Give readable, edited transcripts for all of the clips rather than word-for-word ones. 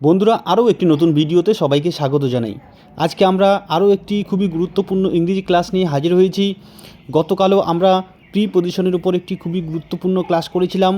বন্ধুরা আরও একটি নতুন ভিডিওতে সবাইকে স্বাগত জানাই। আজকে আমরা আরও একটি খুবই গুরুত্বপূর্ণ ইংরেজি ক্লাস নিয়ে হাজির হয়েছি। গতকালও আমরা প্রিপজিশনের উপর একটি খুবই গুরুত্বপূর্ণ ক্লাস করেছিলাম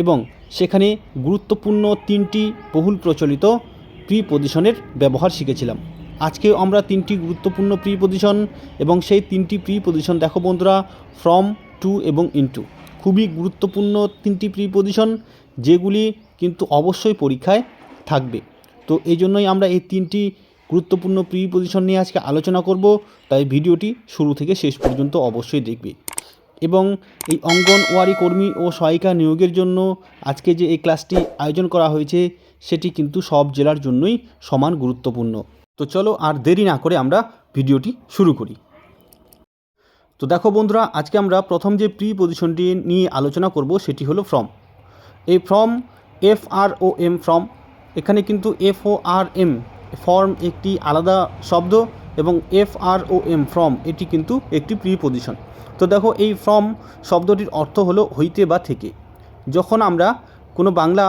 এবং সেখানে গুরুত্বপূর্ণ তিনটি বহুল প্রচলিত প্রিপজিশনের ব্যবহার শিখেছিলাম। আজকেও আমরা তিনটি গুরুত্বপূর্ণ প্রিপজিশন এবং সেই তিনটি প্রিপজিশন দেখো বন্ধুরা, ফ্রম, টু এবং ইনটু। খুবই গুরুত্বপূর্ণ তিনটি প্রিপজিশন, যেগুলি কিন্তু অবশ্যই পরীক্ষায় থাকবে। তো এই জন্যই আমরা এই তিনটি গুরুত্বপূর্ণ প্রিপজিশন নিয়ে আজকে আলোচনা করব, তাই ভিডিওটি শুরু থেকে শেষ পর্যন্ত অবশ্যই দেখবে। এবং এই অঙ্গনওয়াড়ি কর্মী ও সহায়িকা নিয়োগের জন্য আজকে যে এই ক্লাসটি আয়োজন করা হয়েছে সেটি কিন্তু সব জেলার জন্যই সমান গুরুত্বপূর্ণ। তো চলো আর দেরি না করে আমরা ভিডিওটি শুরু করি। তো দেখো বন্ধুরা, আজকে আমরা প্রথম যে প্রিপজিশনটি নিয়ে আলোচনা করব সেটি হলো ফ্রম। এই ফ্রম, FROM, ফ্রম, এখানে কিন্তু FORM ফর্ম একটি আলাদা শব্দ এবং FROM ফ্রম এটি কিন্তু একটি প্রিপজিশন। তো দেখো, এই ফ্রম শব্দটির অর্থ হলো হইতে বা থেকে। যখন আমরা কোনো বাংলা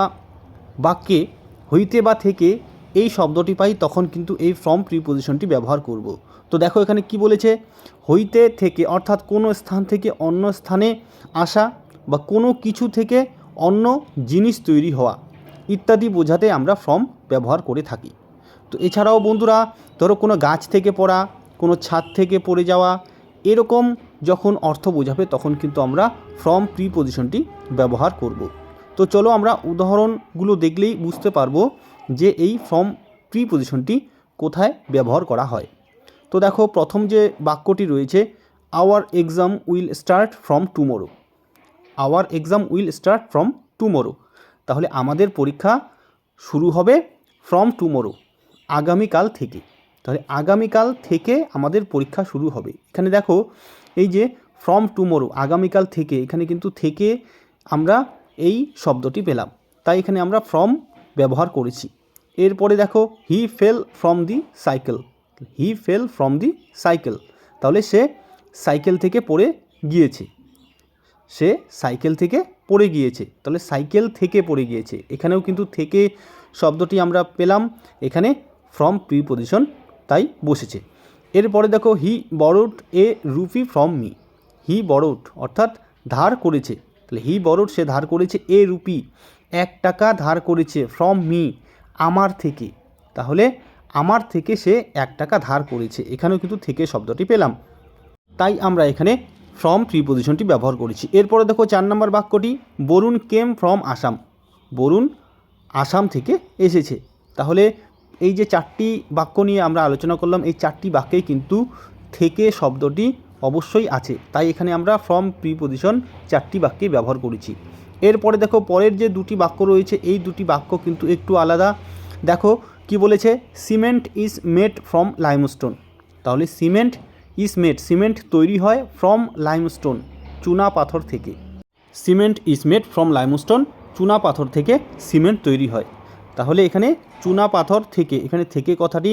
বাক্যে হইতে বা থেকে এই শব্দটি পাই তখন কিন্তু এই ফ্রম প্রিপজিশনটি ব্যবহার করব। তো দেখো এখানে কি বলেছে, হইতে থেকে অর্থাৎ কোনো স্থান থেকে অন্য স্থানে আসা বা কোনো কিছু থেকে অন্য জিনিস তৈরি হওয়া ইত্যাদি বোঝাতে আমরা ফ্রম ব্যবহার করে থাকি। তো এছাড়াও বন্ধুরা, ধরো কোনো গাছ থেকে পড়া, কোনো ছাদ থেকে পড়ে যাওয়া, এরকম যখন অর্থ বোঝাবে তখন কিন্তু আমরা ফ্রম প্রিপজিশনটি ব্যবহার করব। তো চলো আমরা উদাহরণগুলো দেখলেই বুঝতে পারবো যে এই ফ্রম প্রিপজিশনটি কোথায় ব্যবহার করা হয়। তো দেখো, প্রথম যে বাক্যটি রয়েছে, our exam will start from tomorrow. Our exam will start from tomorrow, তাহলে আমাদের পরীক্ষা শুরু হবে ফ্রম টুমোরো, আগামীকাল থেকে। তাহলে আগামীকাল থেকে আমাদের পরীক্ষা শুরু হবে। এখানে দেখো, এই যে ফ্রম টুমোরো, আগামীকাল থেকে, এখানে কিন্তু থেকে আমরা এই শব্দটি পেলাম, তাই এখানে আমরা ফ্রম ব্যবহার করেছি। এরপরে দেখো, he fell from the cycle. He fell from the cycle, তাহলে সে সাইকেল থেকে পড়ে গিয়েছে। সে সাইকেল থেকে পড়ে গিয়েছে, তাহলে সাইকেল থেকে পড়ে গিয়েছে, এখানেও কিন্তু থেকে শব্দটি আমরা পেলাম, এখানে ফ্রম প্রিপজিশন তাই বসেছে। এরপরে দেখো, he borrowed a rupee from me. He borrowed অর্থাৎ ধার করেছে, তাহলে হি বরোড সে ধার করেছে, এ রুপি 1 টাকা ধার করেছে, ফ্রম মি আমার থেকে, তাহলে আমার থেকে সে 1 টাকা ধার করেছে, এখানেও কিন্তু থেকে শব্দটি পেলাম, তাই আমরা এখানে ফ্রম প্রিপজিশনটি ব্যবহার করেছি। এরপরে দেখো 4 নম্বর বাক্যটি, বরুণ কেম ফ্রম আসাম। বরুণ আসাম থেকে এসেছে। তাহলে এই যে 4টি বাক্য নিয়ে আমরা আলোচনা করলাম, এই 4টি বাক্যেই কিন্তু থেকে শব্দটি অবশ্যই আছে, তাই এখানে আমরা ফ্রম প্রিপজিশন 4টি বাক্যে ব্যবহার করেছি। এরপরে দেখো, পরের যে 2টি বাক্য রয়েছে এই 2টি বাক্য কিন্তু একটু আলাদা। দেখো কি বলেছে, cement is made from limestone. তাহলে সিমেন্ট ইজ মেড, সিমেন্ট তৈরি হয় ফ্রম লাইমস্টোন, চুনা পাথর থেকে। Cement is made from limestone, চুনা পাথর থেকে সিমেন্ট তৈরি হয়। তাহলে এখানে চুনা পাথর থেকে, এখানে থেকে কথাটি,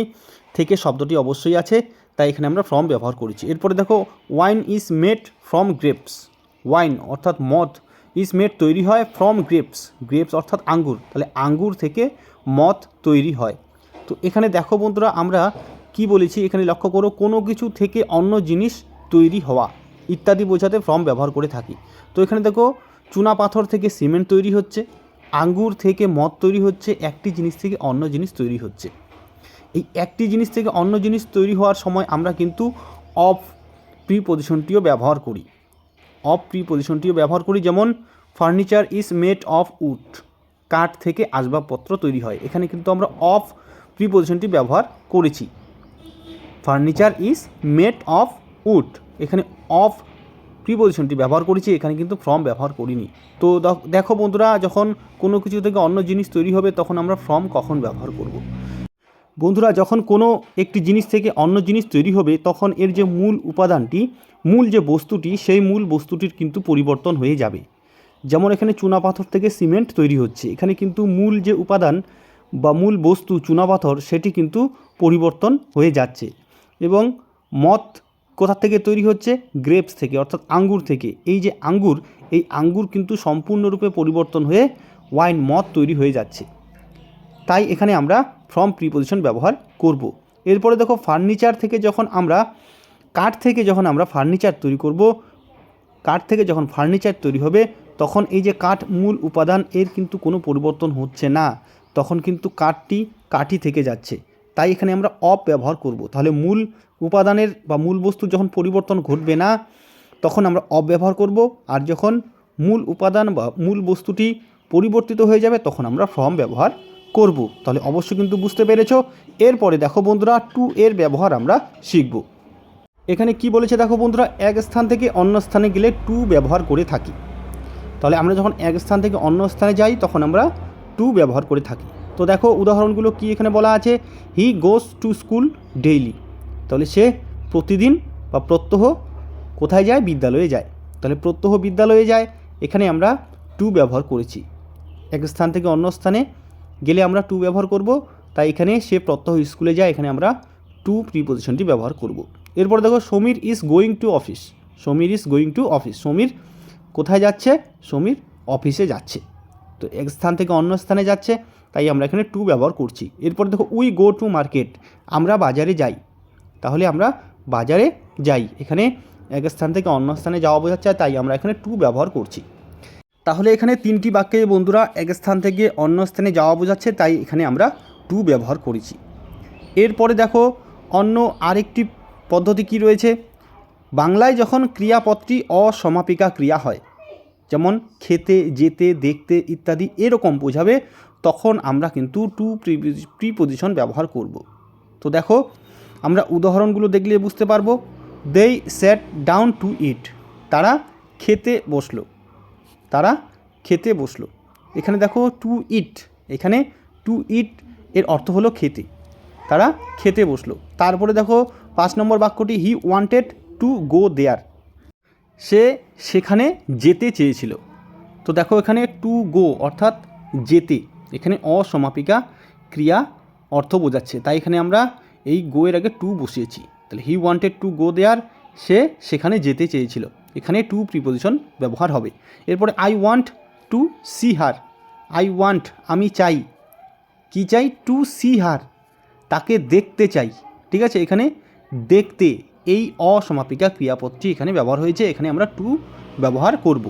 থেকে শব্দটি অবশ্যই আছে, তাই এখানে আমরা ফ্রম ব্যবহার করেছি। এরপরে দেখো, wine is made from grapes. Wine অর্থাৎ মদ, ইজ মেড তৈরি হয় ফ্রম গ্রেপস। গ্রেপস অর্থাৎ আঙ্গুর, তাহলে আঙ্গুর থেকে মদ তৈরি হয়। তো এখানে দেখো বন্ধুরা, আমরা কি বলেছি এখানে লক্ষ্য করো, কোনো কিছু থেকে অন্য জিনিস তৈরি হওয়া ইত্যাদি বোঝাতে ফ্রম ব্যবহার করে থাকি। তো এখানে দেখো, চুনা পাথর থেকে সিমেন্ট তৈরি হচ্ছে, আঙ্গুর থেকে মদ তৈরি হচ্ছে, একটি জিনিস থেকে অন্য জিনিস তৈরি হচ্ছে। এই একটি জিনিস থেকে অন্য জিনিস তৈরি হওয়ার সময় আমরা কিন্তু অফ প্রিপজিশনটিও ব্যবহার করি। অফ প্রিপজিশনটিও ব্যবহার করি, যেমন furniture is made of wood. কাঠ থেকে আসবাবপত্র তৈরি হয়, এখানে কিন্তু আমরা অফ প্রিপজিশনটি ব্যবহার করেছি। Furniture is made of wood, এখানে অফ প্রিপজিশনটি ব্যবহার করেছি, এখানে কিন্তু ফ্রম ব্যবহার করিনি। তো দেখো বন্ধুরা, যখন কোনো কিছু থেকে অন্য জিনিস তৈরি হবে তখন আমরা ফ্রম কখন ব্যবহার করব। বন্ধুরা, যখন কোনো একটি জিনিস থেকে অন্য জিনিস তৈরি হবে তখন এর যে মূল উপাদানটি, মূল যে বস্তুটি, সেই মূল বস্তুটির কিন্তু পরিবর্তন হয়ে যাবে। যেমন এখানে চুনা পাথর থেকে সিমেন্ট তৈরি হচ্ছে, এখানে কিন্তু মূল যে উপাদান বা মূল বস্তু চুনা পাথর সেটি কিন্তু পরিবর্তন হয়ে যাচ্ছে। এবং মদ কোথা থেকে তৈরি হচ্ছে, গ্রেপস থেকে অর্থাৎ আঙ্গুর থেকে। এই যে আঙ্গুর, এই আঙ্গুর কিন্তু সম্পূর্ণরূপে পরিবর্তন হয়ে ওয়াইন, মদ তৈরি হয়ে যাচ্ছে। তাই এখানে আমরা ফ্রম প্রিপোজিশন ব্যবহার করব। এরপরে দেখো ফার্নিচার থেকে যখন আমরা কাঠ থেকে যখন আমরা ফার্নিচার তৈরি করব, কাঠ থেকে যখন ফার্নিচার তৈরি হবে তখন এই যে কাঠ মূল উপাদান এর কিন্তু কোনো পরিবর্তন হচ্ছে না, তখন কিন্তু কাঠটি কাঠই থেকে যাচ্ছে, তাই এখানে আমরা অফ ব্যবহার করব। তাহলে মূল উপাদানের বা মূল বস্তুর যখন পরিবর্তন ঘটবে না তখন আমরা অফ ব্যবহার করব, আর যখন মূল উপাদান বা মূল বস্তুটি পরিবর্তিত হয়ে যাবে তখন আমরা ফ্রম ব্যবহার করব। তাহলে অবশ্যই কিন্তু বুঝতে পেরেছো। এরপরে দেখো বন্ধুরা টু এর ব্যবহার আমরা শিখব। এখানে কি বলেছে দেখো বন্ধুরা, এক স্থান থেকে অন্য স্থানে গেলে টু ব্যবহার করে থাকি। তাহলে আমরা যখন এক স্থান থেকে অন্য স্থানে যাই তখন আমরা টু ব্যবহার করে থাকি। তো দেখো উদাহরণগুলো কি এখানে বলা আছে, হি গোস টু স্কুল ডেইলি। তাহলে সে প্রতিদিন বা প্রত্যহ কোথায় যায়, বিদ্যালয়ে যায়। তাহলে প্রত্যহ বিদ্যালয়ে যায়, এখানে আমরা টু ব্যবহার করেছি। এক স্থান থেকে অন্য স্থানে গেলে আমরা টু ব্যবহার করব, তাই এখানে সে প্রত্যহ স্কুলে যায়, এখানে আমরা টু প্রিপোজিশনটি ব্যবহার করব। এরপর দেখো Samir is going to office. Samir is going to office, Samir কোথায় যাচ্ছে, সমীর অফিসে যাচ্ছে। তো এক স্থান থেকে অন্য স্থানে যাচ্ছে, তাই আমরা এখানে টু ব্যবহার করছি। এরপর দেখো উই গো টু মার্কেট, আমরা বাজারে যাই। তাহলে আমরা বাজারে যাই, এখানে এক স্থান থেকে অন্য স্থানে যাওয়া বোঝাচ্ছে, তাই আমরা এখানে টু ব্যবহার করছি। তাহলে এখানে তিনটি বাক্যে বন্ধুরা এক স্থান থেকে অন্য স্থানে যাওয়া বোঝাচ্ছে, তাই এখানে আমরা টু ব্যবহার করেছি। এরপরে দেখো অন্য আরেকটি পদ্ধতি কি রয়েছে, বাংলায় যখন ক্রিয়াপদটি অসমাপিকা ক্রিয়া হয়, যেমন খেতে, যেতে, দেখতে ইত্যাদি এরকম বোঝাবে, তখন আমরা কিন্তু টু প্রিপোজিশন ব্যবহার করব। তো দেখো আমরা উদাহরণগুলো দেখলে বুঝতে পারবো। দে স্যাট ডাউন টু ইট, তারা খেতে বসলো, তারা খেতে বসলো। এখানে দেখো টু ইট, এখানে টু ইট এর অর্থ হলো খেতে, তারা খেতে বসলো। তারপরে দেখো 5 নম্বর বাক্যটি, হি ওয়ান্টেড টু গো দেয়ার, সে সেখানে যেতে চেয়েছিল। তো দেখো এখানে টু গো অর্থাৎ যেতে, এখানে অসমাপিকা ক্রিয়া অর্থ বোঝাচ্ছে, তাই এখানে আমরা এই গো এর আগে টু বসিয়েছি। তাহলে হি ওয়ান্টেড টু গো দেয়ার, সে সেখানে যেতে চেয়েছিল, এখানে টু প্রিপোজিশন ব্যবহার হবে। এরপরে I want to see her, I want আমি চাই, কি চাই, টু সি হার তাকে দেখতে চাই। ঠিক আছে, এখানে দেখতে এই অসমাপিকা ক্রিয়াপদটি এখানে ব্যবহার হয়েছে, এখানে আমরা টু ব্যবহার করব।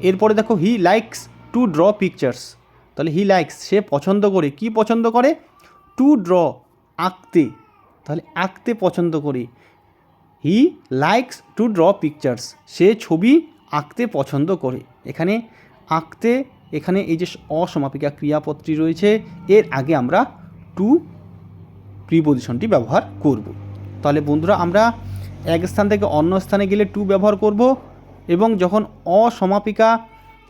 এরপরে দেখো হি লাইকস টু ড্র পিকচার্স, তাহলে হি লাইকস সে পছন্দ করে, কি পছন্দ করে, টু ড্র আঁকতে, তাহলে আঁকতে পছন্দ করে। He likes to draw pictures, সে ছবি আঁকতে পছন্দ করে। এখানে আঁকতে, এখানে এই যে অসমাপিকা ক্রিয়াপদটি রয়েছে এর আগে আমরা টু প্রিপোজিশনটি ব্যবহার করব। তাহলে বন্ধুরা আমরা এক স্থান থেকে অন্য স্থানে গেলে টু ব্যবহার করব, এবং যখন অসমাপিকা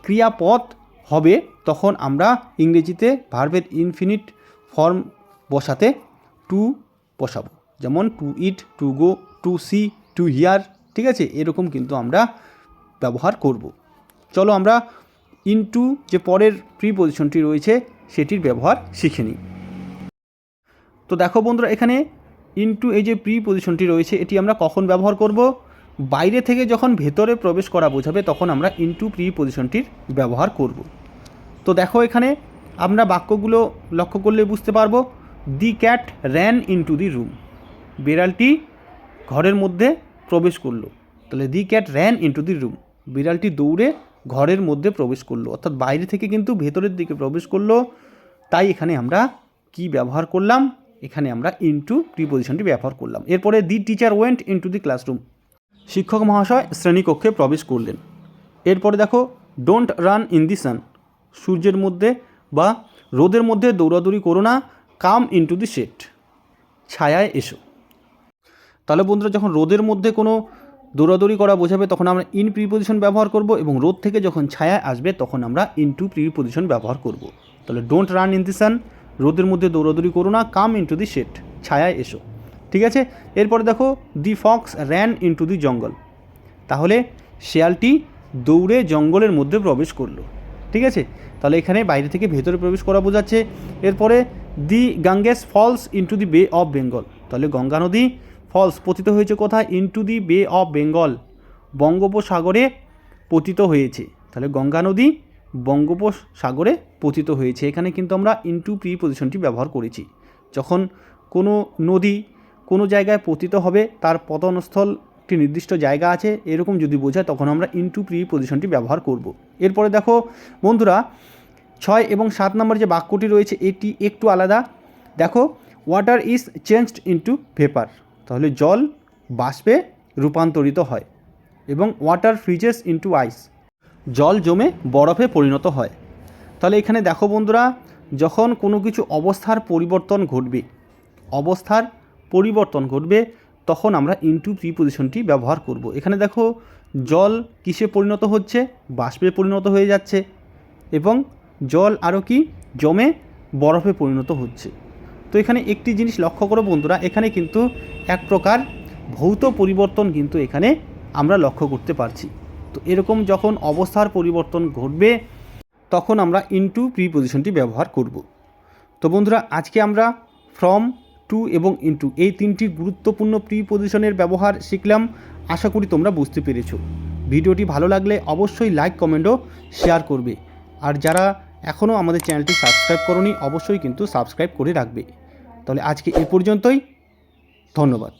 ক্রিয়াপদ হবে তখন আমরা ইংরেজিতে ভার্বের ইনফিনিট ফর্ম বসাতে টু বসাবো, যেমন to eat, to go, to see, to hear. ঠিক আছে, এরকম কিন্তু আমরা ব্যবহার করব। চলো আমরা ইনটু যে পরের প্রিপোজিশনটি রয়েছে সেটির ব্যবহার শিখে নিই। তো দেখো বন্ধুরা এখানে ইনটু এই যে প্রিপোজিশনটি রয়েছে এটি আমরা কখন ব্যবহার করব, বাইরে থেকে যখন ভেতরে প্রবেশ করা বোঝাবে তখন আমরা ইনটু প্রিপোজিশনটির ব্যবহার করব। তো দেখো এখানে আমরা বাক্যগুলো লক্ষ্য করলে বুঝতে পারবো। The cat ran into the room, বিড়ালটি ঘরের মধ্যে প্রবেশ করলো। তাহলে the cat ran into the room, বিড়ালটি দৌড়ে ঘরের মধ্যে প্রবেশ করলো, অর্থাৎ বাইরে থেকে কিন্তু ভেতরের দিকে প্রবেশ করলো, তাই এখানে আমরা কি ব্যবহার করলাম, এখানে আমরা ইনটু প্রিপোজিশনটি ব্যবহার করলাম। এরপরে the teacher went into the classroom, শিক্ষক মহাশয় শ্রেণীকক্ষে প্রবেশ করলেন। এরপরে দেখো ডোন্ট রান ইন দি সান, সূর্যের মধ্যে বা রোদের মধ্যে দৌড়াদৌড়ি করো না। কাম ইনটু দি শেড, ছায়ায় এসো। তাহলে বন্ধুরা যখন রোদের মধ্যে কোনো দৌড়াদৌড়ি করা বোঝাবে তখন আমরা ইন প্রিপোজিশন ব্যবহার করব, এবং রোদ থেকে যখন ছায়া আসবে তখন আমরা ইনটু প্রিপোজিশন ব্যবহার করব। তাহলে ডোন্ট রান ইন দি সান, রোদের মধ্যে দৌড়াদৌড়ি করো না। কাম ইনটু দি শেড, ছায়ায় এসো। ঠিক আছে, এরপরে দেখো দি ফক্স র্যান ইনটু দি জঙ্গল, তাহলে শেয়ালটি দৌড়ে জঙ্গলের মধ্যে প্রবেশ করলো। ঠিক আছে, তাহলে এখানে বাইরে থেকে ভেতরে প্রবেশ করা বোঝাচ্ছে। এরপরে দি গাঙ্গেস ফলস ইনটু দি বে অফ বেঙ্গল, তাহলে গঙ্গা নদী ফলস পতিত হয়েছে কোথায়, ইনটু দি বে অফ বেঙ্গল, বঙ্গোপসাগরে পতিত হয়েছে। তাহলে গঙ্গা নদী বঙ্গোপসাগরে পতিত হয়েছে। এখানে কিন্তু আমরা ইনটু প্রিপজিশনটি ব্যবহার করেছি। যখন কোনো নদী কোনো জায়গায় পতিত হবে, তার পতনস্থল একটি নির্দিষ্ট জায়গা আছে, এরকম যদি বোঝায় তখন আমরা ইনটু প্রিপজিশনটি ব্যবহার করব। এরপরে দেখো বন্ধুরা 6 এবং 7 নম্বর যে বাক্যটি রয়েছে এটি একটু আলাদা। দেখো, water is changed into vapour, তাহলে জল বাষ্পে রূপান্তরিত হয়। এবং ওয়াটার ফ্রিজেস ইনটু আইস, জল জমে বরফে পরিণত হয়। তাহলে এখানে দেখো বন্ধুরা, যখন কোনো কিছু অবস্থার পরিবর্তন ঘটবে তখন আমরা ইনটু প্রিপজিশনটি ব্যবহার করব। এখানে দেখো, জল কিসে পরিণত হচ্ছে? বাষ্পে পরিণত হয়ে যাচ্ছে, এবং জল আরও কি জমে বরফে পরিণত হচ্ছে। তো এখানে একটি জিনিস লক্ষ্য করো বন্ধুরা, এখানে কিন্তু এক প্রকার ভৌত পরিবর্তন কিন্তু এখানে আমরা লক্ষ্য করতে পারছি। তো এরকম যখন অবস্থার পরিবর্তন ঘটবে তখন আমরা ইনটু প্রিপজিশনটি ব্যবহার করব। তো বন্ধুরা, আজকে আমরা ফ্রম, টু এবং ইনটু এই তিনটি গুরুত্বপূর্ণ প্রিপজিশনের ব্যবহার শিখলাম। আশা করি তোমরা বুঝতে পেরেছো। ভিডিওটি ভালো লাগলে অবশ্যই লাইক, কমেন্ট ও শেয়ার করবে। আর যারা এখনও আমাদের চ্যানেলটি সাবস্ক্রাইব করোনি অবশ্যই কিন্তু সাবস্ক্রাইব করে রাখবে। তাহলে আজকে এ পর্যন্তই, ধন্যবাদ।